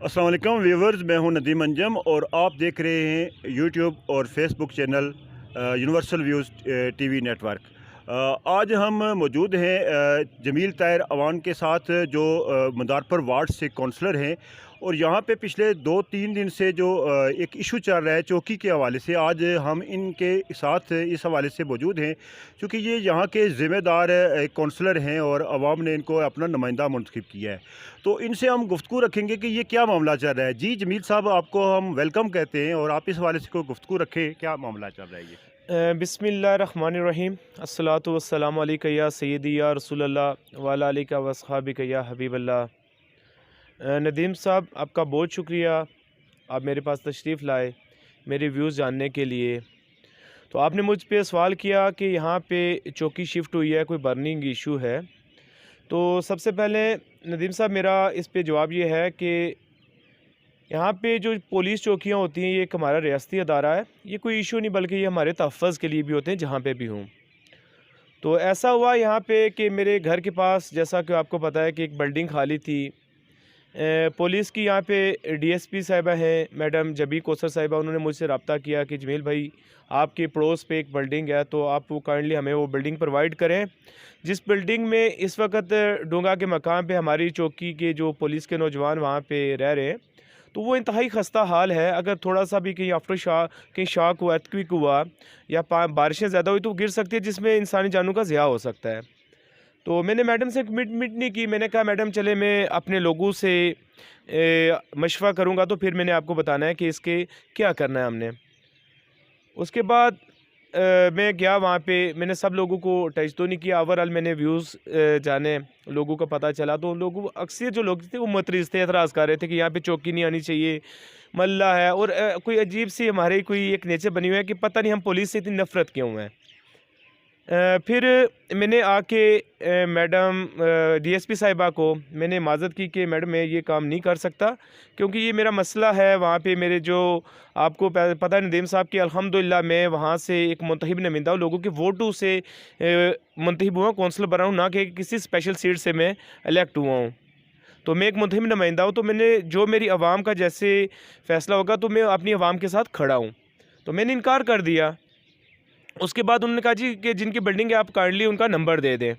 अस्सलाम वालेकुम व्यूवर्स, मैं हूं नदीम अंजम और आप देख रहे हैं यूट्यूब और Facebook channel universal views TV network. आज हम मौजूद हैं जमील ताहिर अवान के साथ जो मदारपुर वार्ड से काउंसलर हैं और यहाँ पे पिछले 2-3 दिन से जो एक इशू चल रहा है चौकी के हवाले से, आज हम इनके साथ इस हवाले से मौजूद हैं क्योंकि ये यहाँ के ज़िम्मेदार काउंसलर हैं और अवाम ने इनको अपना नुमाइंदा मुंतखब किया है। तो इनसे हम गुफ्तगू रखेंगे कि ये क्या मामला चल रहा है। जी जमील साहब, आपको हम वेलकम कहते हैं और आप इस हवाले से कोई गुफ्तगू रखें, क्या मामला चल रहा है ये? बिस्मिल्लाहिर्रहमानिर्रहीम। अस्सलातु वस्सलामु अलैका या सय्यदी या रसूलल्लाह व अला आलिका व अस्हाबिका या हबीबल्लाह। नदीम साहब, आपका बहुत शुक्रिया, आप मेरे पास तशरीफ़ लाए मेरे व्यूज़ जानने के लिए। तो आपने मुझ पे सवाल किया कि यहाँ पे चौकी शिफ्ट हुई है, कोई बर्निंग इशू है। तो सबसे पहले नदीम साहब, मेरा इस पे जवाब ये है कि यहाँ पे जो पुलिस चौकियाँ होती हैं, ये एक हमारा रियासती अदारा है। ये कोई इशू नहीं, बल्कि ये हमारे तहफ़्फ़ुज़ के लिए भी होते हैं जहाँ पे भी हूँ। तो ऐसा हुआ यहाँ पे कि मेरे घर के पास, जैसा कि आपको पता है कि एक बिल्डिंग खाली थी। पुलिस की यहाँ पे डीएसपी साहिबा हैं, मैडम जबी कौसर साहिबा, उन्होंने मुझसे रब्ता किया कि जमील भाई, आपके पड़ोस पे एक बिल्डिंग है, तो आप वो काइंडली हमें वो बिल्डिंग प्रोवाइड करें। जिस बिल्डिंग में इस वक्त डोंगा के मकाम पे हमारी चौकी के जो पुलिस के नौजवान वहाँ पे रह रहे हैं, तो वो इंतहाई ख़स्ता हाल है। अगर थोड़ा सा भी कहीं आफ्टर शॉक, कहीं शॉक हुआ, अर्थक्वेक हुआ या बारिशें ज़्यादा हुई तो गिर सकती है, जिसमें इंसानी जानों का ज़िया हो सकता है। तो मैंने मैडम से कमिटमेंट नहीं की। मैंने कहा मैडम चले मैं अपने लोगों से मशवरा करूँगा, तो फिर मैंने आपको बताना है कि इसके क्या करना है हमने। उसके बाद मैं गया वहाँ पे, मैंने सब लोगों को टच तो नहीं किया। ओवरऑल मैंने व्यूज़ जाने, लोगों का पता चला, तो लोगों अक्सर जो लोग थे वो मुतरिज़ थे, एतराज़ कर रहे थे कि यहाँ पे चौकी नहीं आनी चाहिए, मल्ला है। और कोई अजीब सी हमारे कोई एक नेचर बनी हुई है कि पता नहीं हम पुलिस से इतनी नफ़रत क्यों हैं। फिर मैंने आके मैडम डीएसपी साहिबा को मैंने माज़रत की कि मैडम मैं ये काम नहीं कर सकता, क्योंकि ये मेरा मसला है। वहाँ पे मेरे जो आपको पता है नदीम साहब कि अल्हम्दुलिल्लाह मैं वहाँ से एक मुंतखब नुमाइंदा हूँ, लोगों के वोटों से मुंतखब हुआ, कौंसलर बना हूँ, ना कि किसी स्पेशल सीट से मैं इलेक्ट हुआ हूँ। तो मैं एक मुंतखब नुमाइंदा हूँ, तो मैंने जो मेरी आवाम का जैसे फ़ैसला होगा, तो मैं अपनी आवाम के साथ खड़ा हूँ। तो मैंने इनकार कर दिया। उसके बाद उन्होंने कहा जी कि जिनकी बिल्डिंग है आप काइंडली उनका नंबर दे दें।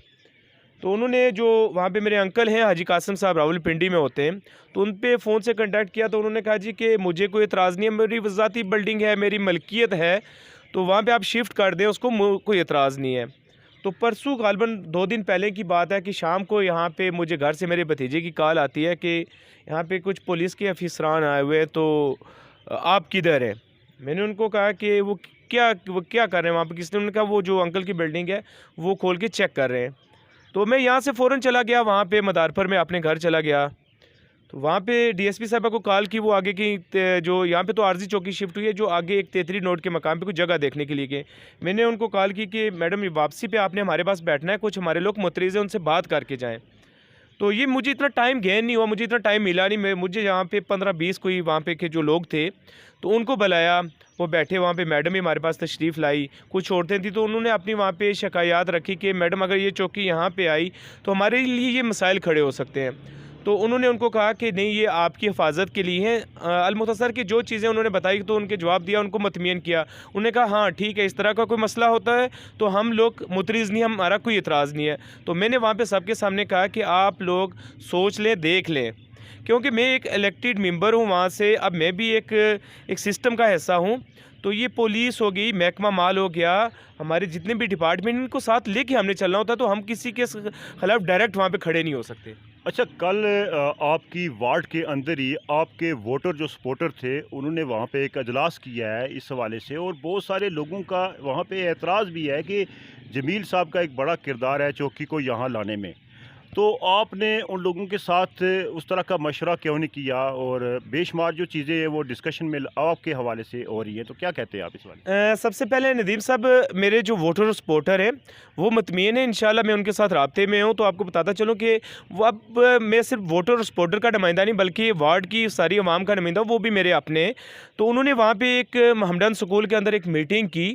तो उन्होंने, जो वहाँ पे मेरे अंकल हैं हाजी कासिम साहब, रावलपिंडी में होते हैं, तो उन पे फ़ोन से कांटेक्ट किया। तो उन्होंने कहा जी कि मुझे कोई एतराज़ नहीं है, मेरी ज़ाती बिल्डिंग है, मेरी मलकियत है, तो वहाँ पे आप शिफ्ट कर दें, उसको कोई एतराज़ नहीं है। तो परसों गालबन 2 दिन पहले की बात है कि शाम को यहाँ पे मुझे घर से मेरे भतीजे की कॉल आती है कि यहाँ पे कुछ पुलिस के अफसरान आए हुए हैं, तो आप किधर हैं? मैंने उनको कहा कि वो क्या कर रहे हैं वहाँ पे, किसने? उन्होंने कहा वो जो अंकल की बिल्डिंग है वो खोल के चेक कर रहे हैं। तो मैं यहाँ से फ़ौरन चला गया वहाँ पे मदारपुर में, अपने घर चला गया। तो वहाँ पे डीएसपी साहबा को कॉल की, वो आगे की जो यहाँ पे तो आर्जी चौकी शिफ्ट हुई है, जो आगे एक तेतरी नोट के मकाम पे कुछ जगह देखने के लिए गए। मैंने उनको कॉल की कि मैडम ये वापसी पे आपने हमारे पास बैठना है, कुछ हमारे लोग मुतरिज़ हैं, उनसे बात करके जाएँ। तो ये मुझे इतना टाइम गेन नहीं हुआ, मुझे इतना टाइम मिला नहीं। मुझे यहाँ पे 15-20 कोई वहाँ पे के जो लोग थे, तो उनको बुलाया, वो बैठे वहाँ पे। मैडम भी हमारे पास तशरीफ़ लाई, कुछ औरतें थी, तो उन्होंने अपनी वहाँ पे शिकायत रखी कि मैडम अगर ये चौकी यहाँ पे आई तो हमारे लिए ये मसाइल खड़े हो सकते हैं। तो उन्होंने उनको कहा कि नहीं, ये आपकी हिफाजत के लिए है। अलमुख्तसर की जो चीज़ें उन्होंने बताई, तो उनके जवाब दिया, उनको मतमियन किया। उन्होंने कहा हाँ ठीक है, इस तरह का कोई मसला होता है तो हम लोग मुतरिज़ नहीं, हमारा कोई एतराज़ नहीं है। तो मैंने वहाँ पे सबके सामने कहा कि आप लोग सोच लें, देख लें, क्योंकि मैं एक इलेक्टेड मेंबर हूँ वहाँ से। अब मैं भी एक सिस्टम का हिस्सा हूँ। तो ये पुलिस हो गई, महकमा माल हो गया, हमारे जितने भी डिपार्टमेंट, इनको साथ लेके हमने चलना होता है, तो हम किसी के खिलाफ डायरेक्ट वहाँ पे खड़े नहीं हो सकते। अच्छा, कल आपकी वार्ड के अंदर ही आपके वोटर जो सपोर्टर थे उन्होंने वहाँ पे एक अजलास किया है इस हवाले से, और बहुत सारे लोगों का वहाँ पे एतराज़ भी है कि जमील साहब का एक बड़ा किरदार है चौकी को यहाँ लाने में। तो आपने उन लोगों के साथ उस तरह का मशवरा क्यों नहीं किया? और बेशुमार जो चीज़ें हैं वो डिस्कशन में आपके हवाले से हो रही है, तो क्या कहते हैं आप इस बारे? सबसे पहले नदीम साहब, मेरे जो वोटर और सपोर्टर हैं वो मुतमईन हैं, इंशाल्लाह मैं उनके साथ राब्ते में हूँ। तो आपको बताता चलूँ कि वो, अब मैं सिर्फ वोटर और सपोर्टर का नुमाइंदा नहीं, बल्कि वार्ड की सारी आवाम का नुमाइंदा, वो भी मेरे अपने। तो उन्होंने वहाँ पे एक हमडन स्कूल के अंदर एक मीटिंग की।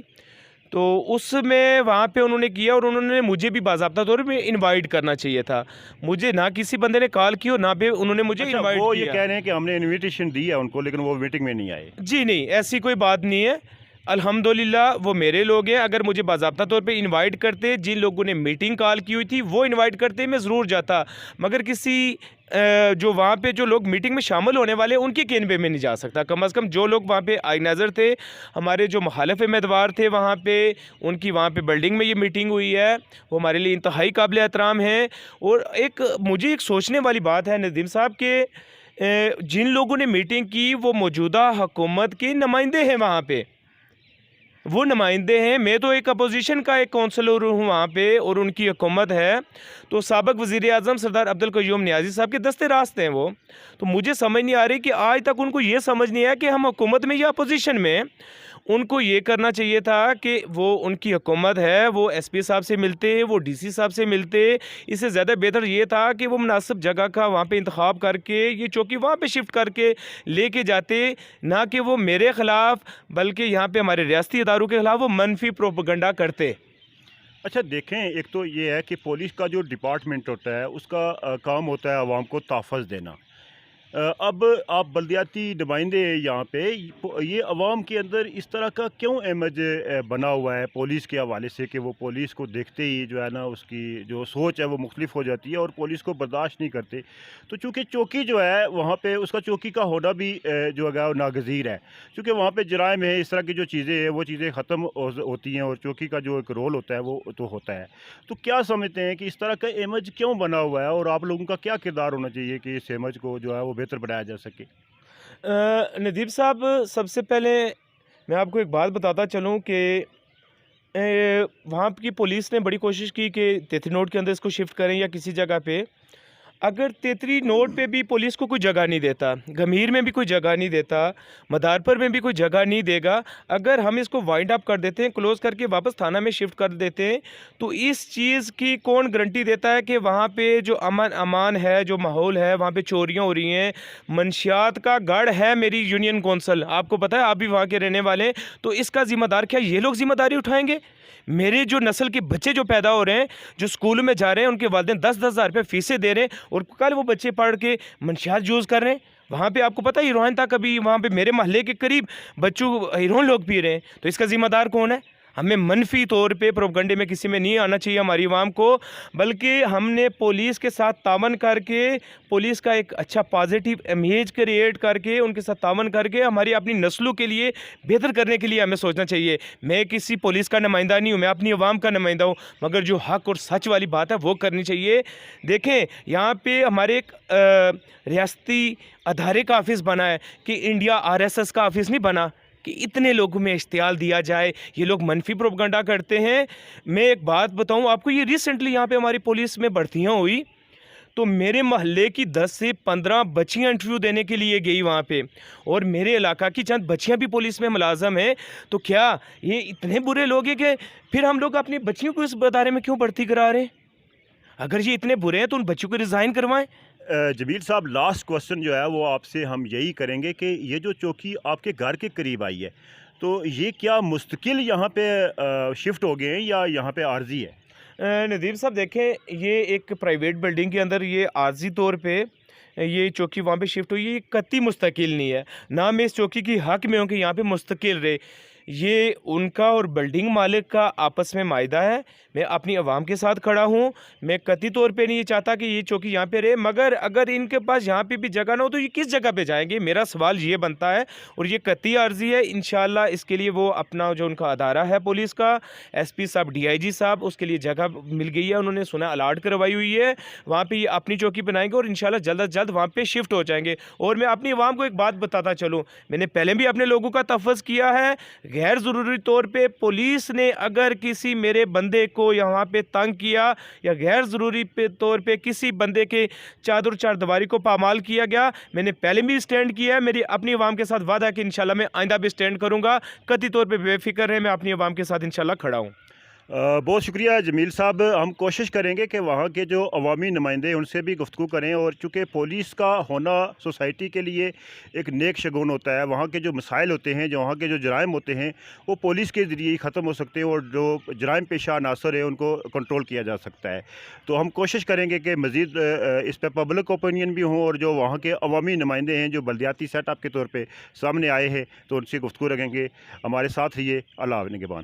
तो उसमें वहाँ पे उन्होंने किया और उन्होंने मुझे भी बाज़ाब्ता तौर पे इनवाइट करना चाहिए था। मुझे ना किसी बंदे ने कॉल की और ना भी उन्होंने मुझे अच्छा, इनवाइट वो ये किया। कह रहे हैं कि हमने इनविटेशन दी है उनको, लेकिन वो मीटिंग में नहीं आए। जी नहीं, ऐसी कोई बात नहीं है। अल्हम्दुलिल्लाह वो मेरे लोग हैं, अगर मुझे बाज़ाब्ता तौर पे इनवाइट करते, जिन लोगों ने मीटिंग कॉल की हुई थी वो इनवाइट करते, मैं ज़रूर जाता। मगर किसी जो वहाँ पे जो लोग मीटिंग में शामिल होने वाले हैं उनके कहने पे मैं नहीं जा सकता। कम अज़ कम जो लोग वहाँ पे आए नज़र थे, हमारे जो मुखालिफ उम्मीदवार थे वहाँ पे, उनकी वहाँ पे बिल्डिंग में ये मीटिंग हुई है, वो हमारे लिए इंतहाई काबिल एहतराम है। और एक मुझे एक सोचने वाली बात है नदीम साहब के, जिन लोगों ने मीटिंग की वो मौजूदा हुकूमत के नुमाइंदे हैं वहाँ पे, वो नुमाइंदे हैं। मैं तो एक अपोजिशन का एक काउंसलर हूँ वहाँ पे और उनकी हुकूमत है। तो साबिक़ वज़ीर-ए-आज़म सरदार अब्दुल क़य्यूम नियाज़ी साहब के दस्ते रास्त हैं वो। तो मुझे समझ नहीं आ रही कि आज तक उनको ये समझ नहीं आया कि हम हुकूमत में या अपोजिशन में। उनको ये करना चाहिए था कि वो उनकी हुकूमत है, वो एसपी साहब से मिलते, वो डीसी साहब से मिलते। इससे ज़्यादा बेहतर ये था कि वो मुनासिब जगह का वहाँ पे इंतखाब करके ये चौकी वहाँ पे शिफ्ट करके लेके जाते, ना कि वो मेरे ख़िलाफ़ बल्कि यहाँ पे हमारे रियासती इदारों के ख़िलाफ़ वो मनफी प्रोपेगेंडा करते। अच्छा देखें, एक तो ये है कि पुलिस का जो डिपार्टमेंट होता है उसका काम होता है आवाम को तहफ़्फ़ुज़ देना। अब आप बल्दियाती नुमाइंदे यहाँ पे, ये अवाम के अंदर इस तरह का क्यों इमेज बना हुआ है पुलिस के हवाले से कि वो पुलिस को देखते ही जो है ना उसकी जो सोच है वो मुख्तलिफ हो जाती है और पुलिस को बर्दाश्त नहीं करते। तो चूँकि चौकी जो है वहाँ पे, उसका चौकी का होना भी जो है वो नागज़ीर है, क्योंकि वहाँ पे जराइम है, इस तरह की जो चीज़ें हैं वो चीज़ें ख़त्म होती हैं और चौकी का जो एक रोल होता है वो तो होता है। तो क्या समझते हैं कि इस तरह का इमेज क्यों बना हुआ है और आप लोगों का क्या किरदार होना चाहिए कि इस इमेज को जो है वो बेहतर बनाया जा सके? नदीम साहब, सबसे पहले मैं आपको एक बात बताता चलूँ कि वहाँ की पुलिस ने बड़ी कोशिश की कि तेतरी नोट के अंदर इसको शिफ्ट करें या किसी जगह पे। अगर तेतरी नोट पे भी पुलिस को कोई जगह नहीं देता, गंभीर में भी कोई जगह नहीं देता, मदारपुर में भी कोई जगह नहीं देगा, अगर हम इसको वाइंड अप कर देते हैं, क्लोज़ करके वापस थाना में शिफ्ट कर देते हैं, तो इस चीज़ की कौन गारंटी देता है कि वहाँ पे जो अमन अमान है, जो माहौल है, वहाँ पे चोरियाँ हो रही हैं। मंशियात का गढ़ है मेरी यूनियन कौंसल, आपको पता है, आप भी वहाँ के रहने वाले हैं। तो इसका ज़िम्मेदार क्या ये लोग ज़िम्मेदारी उठाएँगे? मेरे जो नस्ल के बच्चे जो पैदा हो रहे हैं, जो स्कूल में जा रहे हैं, उनके वालिदैन 10-10 हज़ार रुपये फ़ीसें दे रहे हैं और कल वो बच्चे पढ़ के मंशियात यूज़ कर रहे हैं। वहाँ पे आपको पता है हीरोइन तक अभी वहाँ पे मेरे मोहल्ले के करीब बच्चों हीरोइन लोग पी रहे हैं। तो इसका ज़िम्मेदार कौन है? हमें मनफी तौर पे प्रोपगंडे में किसी में नहीं आना चाहिए हमारी आवाम को, बल्कि हमने पुलिस के साथ तावन करके, पुलिस का एक अच्छा पॉजिटिव इमेज क्रिएट करके, उनके साथ तावन करके हमारी अपनी नस्लों के लिए बेहतर करने के लिए हमें सोचना चाहिए। मैं किसी पुलिस का नुमाइंदा नहीं हूँ, मैं अपनी आवाम का नुमाइंदा हूँ, मगर जो हक़ और सच वाली बात है वो करनी चाहिए। देखें, यहाँ पे हमारे एक रियासती अदारे का ऑफिस बना है कि इंडिया RSS का ऑफिस नहीं बना कि इतने लोगों में इश्तियाल दिया जाए। ये लोग मनफी प्रोपगंडा करते हैं। मैं एक बात बताऊं आपको, ये रिसेंटली यहाँ पे हमारी पुलिस में भर्तियाँ हुई, तो मेरे मोहल्ले की 10 से 15 बच्चियाँ इंटरव्यू देने के लिए गई वहाँ पे, और मेरे इलाका की चंद बच्चियाँ भी पुलिस में मुलाजम हैं। तो क्या ये इतने बुरे लोग हैं कि फिर हम लोग अपनी बच्चियों को इस अदारे में क्यों भर्ती करा रहे हैं? अगर ये इतने बुरे हैं तो उन बच्चों को रिज़ाइन करवाएं। जमील साहब, लास्ट क्वेश्चन जो है वो आपसे हम यही करेंगे कि ये जो चौकी आपके घर के करीब आई है, तो ये क्या मुस्तकिल यहाँ पे शिफ्ट हो गए हैं या यहाँ पे आर्जी है? नदीम साहब देखें, ये एक प्राइवेट बिल्डिंग के अंदर ये आर्जी तौर पे ये चौकी वहाँ पे शिफ्ट हुई है, ये कतई मुस्तकिल नहीं है। ना मैं इस चौकी की हक़ में हूँ कि यहाँ पे मुस्तकिल रहे। ये उनका और बिल्डिंग मालिक का आपस में मायदा है। मैं अपनी आवाम के साथ खड़ा हूँ। मैं कतई तौर पे नहीं ये चाहता कि ये चौकी यहाँ पे रहे, मगर अगर इनके पास यहाँ पे भी जगह ना हो तो ये किस जगह पे जाएंगे? मेरा सवाल ये बनता है, और ये कतई आर्जी है। इंशाल्लाह इसके लिए वो अपना जो उनका अदारा है पुलिस का, SP साहब, DIG साहब, उसके लिए जगह मिल गई है, उन्होंने सुना अलाट करवाई हुई है। वहाँ पर ये अपनी चौकी बनाएंगे और इंशाल्लाह जल्द अज जल्द वहाँ पर शिफ्ट हो जाएंगे। और मैं अपनी आवाम को एक बात बताता चलूँ, मैंने पहले भी अपने लोगों का तहफ़्फ़ुज़ किया है। गैर ज़रूरी तौर पे पुलिस ने अगर किसी मेरे बंदे को यहाँ पे तंग किया या गैर ज़रूरी तौर पे किसी बंदे के चादर चारदीवारी को पामाल किया गया, मैंने पहले भी स्टैंड किया है। मेरी अपनी आवाम के साथ वादा है कि इंशाल्लाह मैं आइंदा भी स्टैंड करूँगा। कतई तौर पे बेफिक्र है, मैं अपनी आवाम के साथ इंशाल्लाह खड़ा हूँ। बहुत शुक्रिया जमील साहब। हम कोशिश करेंगे कि वहाँ के जो अवामी नुमाइंदे उनसे भी गुफ्तगू करें, और चूँकि पुलिस का होना सोसाइटी के लिए एक नेक शगुन होता है। वहाँ के जो मसाइल होते हैं, जो वहाँ के जो जराइम होते हैं, वो पुलिस के ज़रिए ही ख़त्म हो सकते हैं, और जो जराइम पेशा अनासर है उनको कंट्रोल किया जा सकता है। तो हम कोशिश करेंगे कि मज़ीद इस पर पब्लिक ओपिनियन भी हों, और जो वहाँ के अवामी नुमाइंदे हैं जो बल्दियाती सेटअप के तौर पर सामने आए हैं, तो उनसे गुफ्तगू रखेंगे। हमारे साथ रहिए। अल्लाह निगहबान।